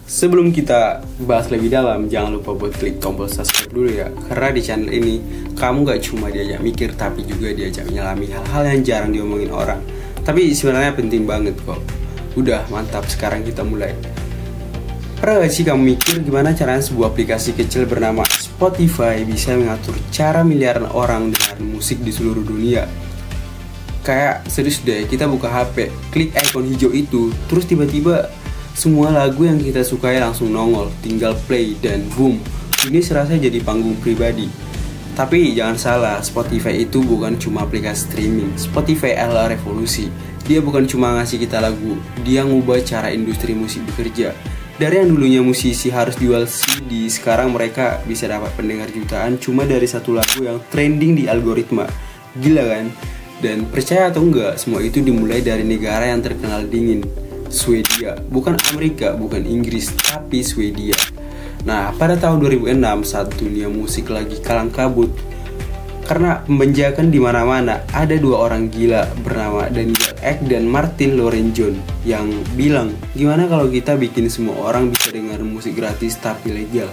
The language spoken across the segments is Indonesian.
Sebelum kita bahas lebih dalam, jangan lupa buat klik tombol subscribe dulu ya. Karena di channel ini, kamu gak cuma diajak mikir, tapi juga diajak menyelami hal-hal yang jarang diomongin orang. Tapi sebenarnya penting banget kok. Udah, mantap, sekarang kita mulai. Pernah gak sih kamu mikir gimana caranya sebuah aplikasi kecil bernama Spotify bisa mengatur cara miliaran orang dengar musik di seluruh dunia? Kayak serius deh, kita buka HP, klik icon hijau itu, terus tiba-tiba semua lagu yang kita sukai langsung nongol, tinggal play dan boom, ini serasa jadi panggung pribadi. Tapi jangan salah, Spotify itu bukan cuma aplikasi streaming. Spotify adalah revolusi. Dia bukan cuma ngasih kita lagu, dia ngubah cara industri musik bekerja. Dari yang dulunya musisi harus jual CD, sekarang mereka bisa dapat pendengar jutaan cuma dari satu lagu yang trending di algoritma. Gila kan? Dan percaya atau enggak, semua itu dimulai dari negara yang terkenal dingin, Swedia. Bukan Amerika, bukan Inggris, tapi Swedia. Nah, pada tahun 2006 saat dunia musik lagi kalang kabut karena pembenjakan di mana-mana, ada dua orang gila bernama Daniel Ek dan Martin Lorenjon yang bilang, gimana kalau kita bikin semua orang bisa dengar musik gratis tapi legal.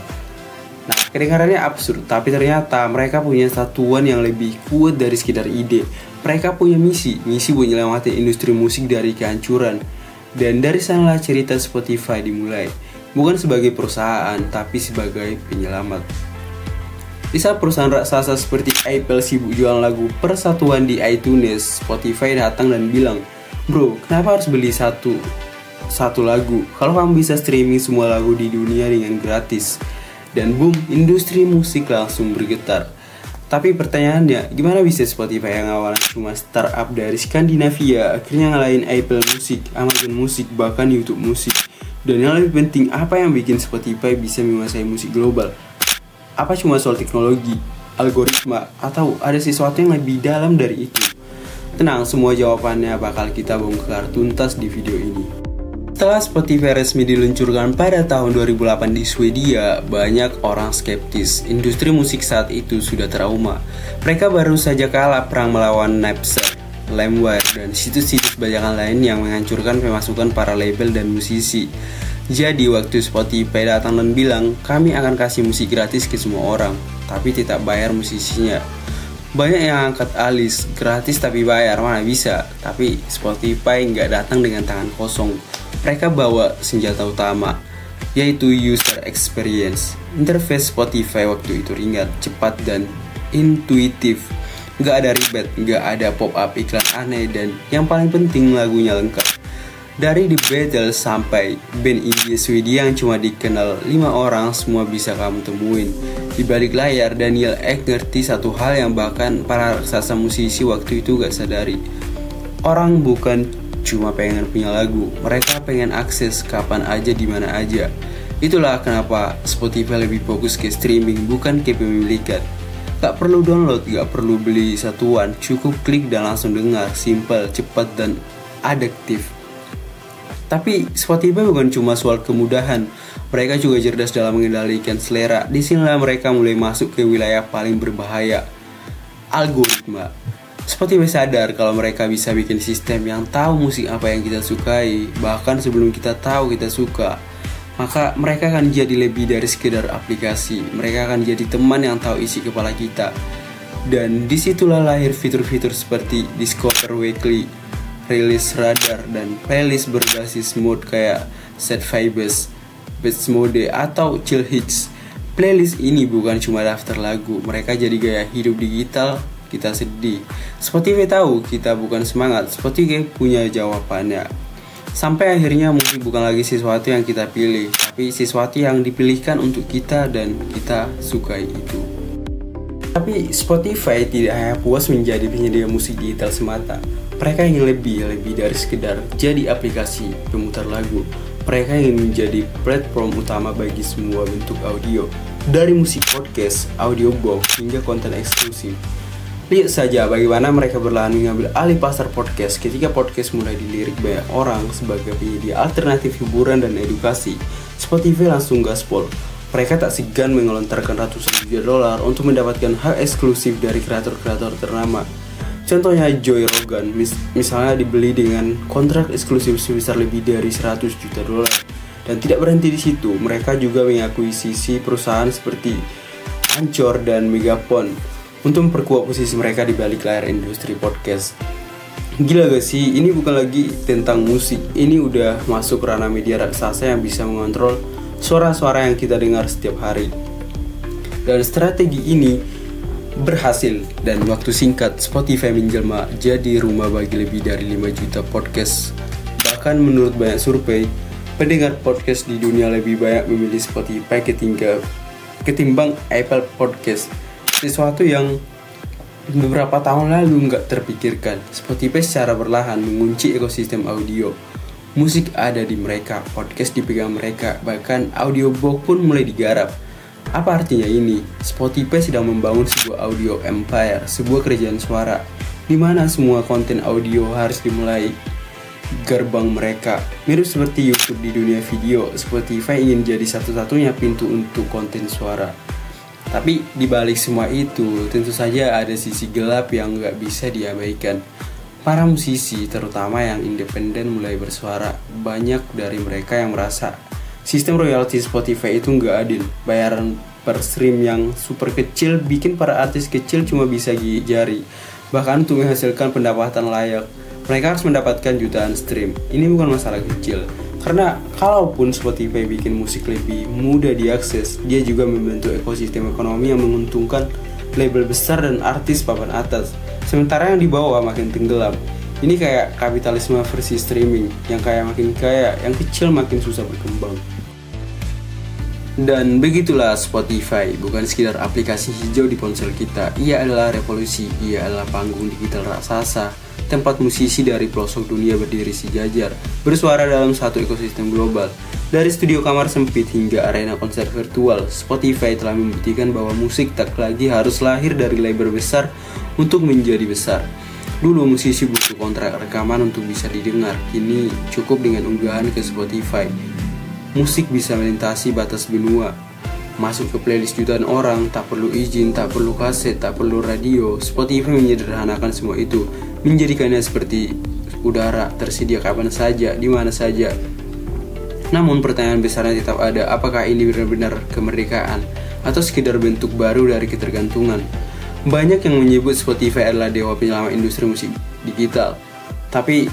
Nah, kedengarannya absurd, tapi ternyata mereka punya satuan yang lebih kuat dari sekedar ide. Mereka punya misi buat nyelamatin industri musik dari kehancuran. Dan dari sanalah cerita Spotify dimulai. Bukan sebagai perusahaan, tapi sebagai penyelamat. Di saat perusahaan raksasa seperti Apple sibuk jualan lagu persatuan di iTunes, Spotify datang dan bilang, bro, kenapa harus beli satu lagu kalau kamu bisa streaming semua lagu di dunia dengan gratis? Dan boom, industri musik langsung bergetar. Tapi pertanyaannya, gimana bisa Spotify yang awalnya cuma startup dari Skandinavia akhirnya ngalahin Apple Music, Amazon Music, bahkan YouTube Music? Dan yang lebih penting, apa yang bikin Spotify bisa menguasai musik global? Apa cuma soal teknologi, algoritma, atau ada sesuatu yang lebih dalam dari itu? Tenang, semua jawabannya bakal kita bongkar tuntas di video ini. Setelah Spotify resmi diluncurkan pada tahun 2008 di Swedia, banyak orang skeptis. Industri musik saat itu sudah trauma. Mereka baru saja kalah perang melawan Napster, LimeWire, dan situs-situs bajakan lain yang menghancurkan pemasukan para label dan musisi. Jadi waktu Spotify datang dan bilang, kami akan kasih musik gratis ke semua orang, tapi tidak bayar musisinya. Banyak yang angkat alis, gratis tapi bayar, mana bisa. Tapi Spotify nggak datang dengan tangan kosong. Mereka bawa senjata utama, yaitu user experience. Interface Spotify waktu itu ringan, cepat, dan intuitif. Nggak ada ribet, nggak ada pop-up iklan aneh, dan yang paling penting lagunya lengkap. Dari The Beatles sampai band indie Swedia yang cuma dikenal 5 orang, semua bisa kamu temuin. Di balik layar, Daniel Ek ngerti satu hal yang bahkan para raksasa musisi waktu itu gak sadari. Orang bukan cuma pengen punya lagu, mereka pengen akses kapan aja, di mana aja. Itulah kenapa Spotify lebih fokus ke streaming, bukan ke pemilikan. Gak perlu download, gak perlu beli satuan, cukup klik dan langsung dengar. Simple, cepat, dan adiktif. Tapi Spotify bukan cuma soal kemudahan, mereka juga cerdas dalam mengendalikan selera. Disinilah mereka mulai masuk ke wilayah paling berbahaya, algoritma. Spotify sadar kalau mereka bisa bikin sistem yang tahu musik apa yang kita sukai, bahkan sebelum kita tahu kita suka. Maka mereka akan jadi lebih dari sekedar aplikasi. Mereka akan jadi teman yang tahu isi kepala kita. Dan disitulah lahir fitur-fitur seperti Discover Weekly, Release Radar, dan playlist berbasis mood kayak Set Vibes, Beats Mode, atau Chill Hits. Playlist ini bukan cuma daftar lagu, mereka jadi gaya hidup digital kita sedih. Spotify tahu kita bukan semangat, Spotify punya jawabannya. Sampai akhirnya musik bukan lagi sesuatu yang kita pilih, tapi sesuatu yang dipilihkan untuk kita dan kita sukai itu. Tapi Spotify tidak hanya puas menjadi penyedia musik digital semata. Mereka ingin lebih dari sekedar jadi aplikasi pemutar lagu. Mereka ingin menjadi platform utama bagi semua bentuk audio, dari musik podcast, audiobook, hingga konten eksklusif. Lihat saja bagaimana mereka berlahan mengambil alih pasar podcast ketika podcast mulai dilirik banyak orang sebagai penyedia alternatif hiburan dan edukasi. Spotify langsung gaspol. Mereka tak segan mengelontarkan ratusan juta dolar untuk mendapatkan hak eksklusif dari kreator-kreator ternama. Contohnya Joe Rogan, misalnya dibeli dengan kontrak eksklusif sebesar lebih dari 100 juta dolar. Dan tidak berhenti di situ, mereka juga mengakuisisi perusahaan seperti Anchor dan Megaphone untuk memperkuat posisi mereka di balik layar industri podcast. Gila gak sih? Ini bukan lagi tentang musik, ini udah masuk ranah media raksasa yang bisa mengontrol suara-suara yang kita dengar setiap hari. Dan strategi ini berhasil, dan waktu singkat Spotify menjelma jadi rumah bagi lebih dari 5 juta podcast. Bahkan menurut banyak survei, pendengar podcast di dunia lebih banyak memilih Spotify ketimbang Apple Podcast. Sesuatu yang beberapa tahun lalu nggak terpikirkan. Spotify secara perlahan mengunci ekosistem audio. Musik ada di mereka, podcast dipegang mereka, bahkan audiobook pun mulai digarap. Apa artinya ini? Spotify sedang membangun sebuah audio empire, sebuah kerajaan suara, di mana semua konten audio harus dimulai gerbang mereka. Mirip seperti YouTube di dunia video, Spotify ingin jadi satu-satunya pintu untuk konten suara. Tapi dibalik semua itu, tentu saja ada sisi gelap yang gak bisa diabaikan. Para musisi, terutama yang independen, mulai bersuara. Banyak dari mereka yang merasa sistem royalti Spotify itu gak adil. Bayaran per stream yang super kecil bikin para artis kecil cuma bisa gigi jari. Bahkan untuk menghasilkan pendapatan layak, mereka harus mendapatkan jutaan stream. Ini bukan masalah kecil, karena kalaupun Spotify bikin musik lebih mudah diakses, dia juga membentuk ekosistem ekonomi yang menguntungkan label besar dan artis papan atas. Sementara yang di bawah makin tenggelam. Ini kayak kapitalisme versi streaming, yang kaya makin kaya, yang kecil makin susah berkembang. Dan begitulah Spotify, bukan sekedar aplikasi hijau di ponsel kita. Ia adalah revolusi, ia adalah panggung digital raksasa, tempat musisi dari pelosok dunia berdiri sejajar, bersuara dalam satu ekosistem global. Dari studio kamar sempit hingga arena konser virtual, Spotify telah membuktikan bahwa musik tak lagi harus lahir dari label besar untuk menjadi besar. Dulu musisi butuh kontrak rekaman untuk bisa didengar, kini cukup dengan unggahan ke Spotify. Musik bisa melintasi batas benua, masuk ke playlist jutaan orang, tak perlu izin, tak perlu kaset, tak perlu radio. Spotify menyederhanakan semua itu, menjadikannya seperti udara, tersedia kapan saja, di mana saja. Namun pertanyaan besarnya tetap ada, apakah ini benar-benar kemerdekaan atau sekedar bentuk baru dari ketergantungan? Banyak yang menyebut Spotify adalah dewa penyelamat industri musik digital, tapi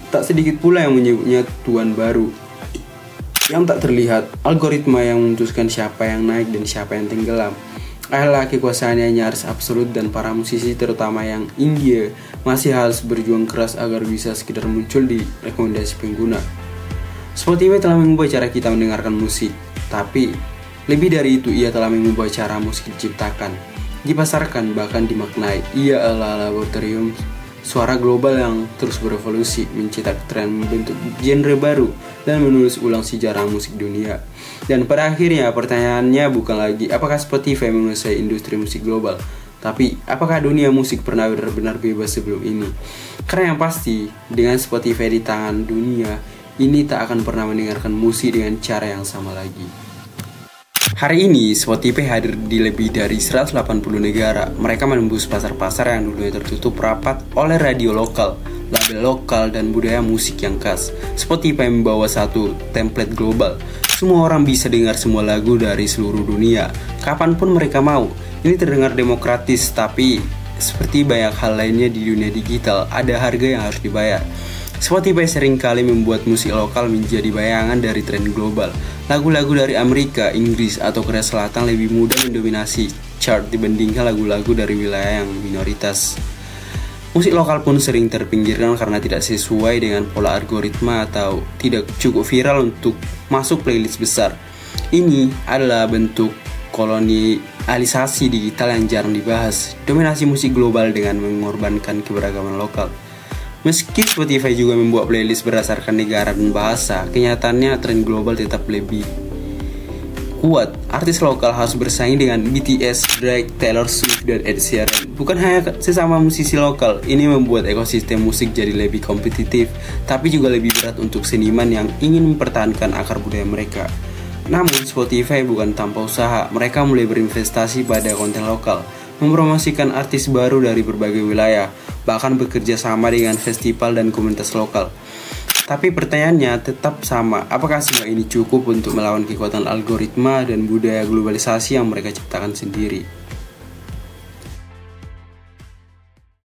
tak sedikit pula yang menyebutnya tuan baru yang tak terlihat. Algoritma yang memutuskan siapa yang naik dan siapa yang tenggelam adalah kekuasaannya nyaris absolut, dan para musisi terutama yang India masih harus berjuang keras agar bisa sekedar muncul di rekomendasi pengguna. Spotify telah mengubah cara kita mendengarkan musik, tapi lebih dari itu ia telah mengubah cara musik diciptakan, dipasarkan, bahkan dimaknai. Ia adalah laboratorium suara global yang terus berevolusi, mencetak tren, membentuk genre baru, dan menulis ulang sejarah musik dunia. Dan pada akhirnya pertanyaannya bukan lagi apakah Spotify menguasai industri musik global, tapi apakah dunia musik pernah benar-benar bebas sebelum ini? Karena yang pasti, dengan Spotify di tangan dunia, ini tak akan pernah mendengarkan musik dengan cara yang sama lagi. Hari ini, Spotify hadir di lebih dari 180 negara. Mereka menembus pasar-pasar yang dulunya tertutup rapat oleh radio lokal, label lokal, dan budaya musik yang khas. Spotify membawa satu template global. Semua orang bisa dengar semua lagu dari seluruh dunia, kapanpun mereka mau. Ini terdengar demokratis, tapi seperti banyak hal lainnya di dunia digital, ada harga yang harus dibayar. Spotify seringkali membuat musik lokal menjadi bayangan dari tren global. Lagu-lagu dari Amerika, Inggris, atau Korea Selatan lebih mudah mendominasi chart dibandingkan lagu-lagu dari wilayah yang minoritas. Musik lokal pun sering terpinggirkan karena tidak sesuai dengan pola algoritma atau tidak cukup viral untuk masuk playlist besar. Ini adalah bentuk kolonialisasi digital yang jarang dibahas. Dominasi musik global dengan mengorbankan keberagaman lokal. Meski Spotify juga membuat playlist berdasarkan negara dan bahasa, kenyataannya tren global tetap lebih kuat. Artis lokal harus bersaing dengan BTS, Drake, Taylor Swift, dan Ed Sheeran. Bukan hanya sesama musisi lokal, ini membuat ekosistem musik jadi lebih kompetitif, tapi juga lebih berat untuk seniman yang ingin mempertahankan akar budaya mereka. Namun Spotify bukan tanpa usaha, mereka mulai berinvestasi pada konten lokal, mempromosikan artis baru dari berbagai wilayah, bahkan bekerja sama dengan festival dan komunitas lokal. Tapi pertanyaannya tetap sama, apakah semua ini cukup untuk melawan kekuatan algoritma dan budaya globalisasi yang mereka ciptakan sendiri?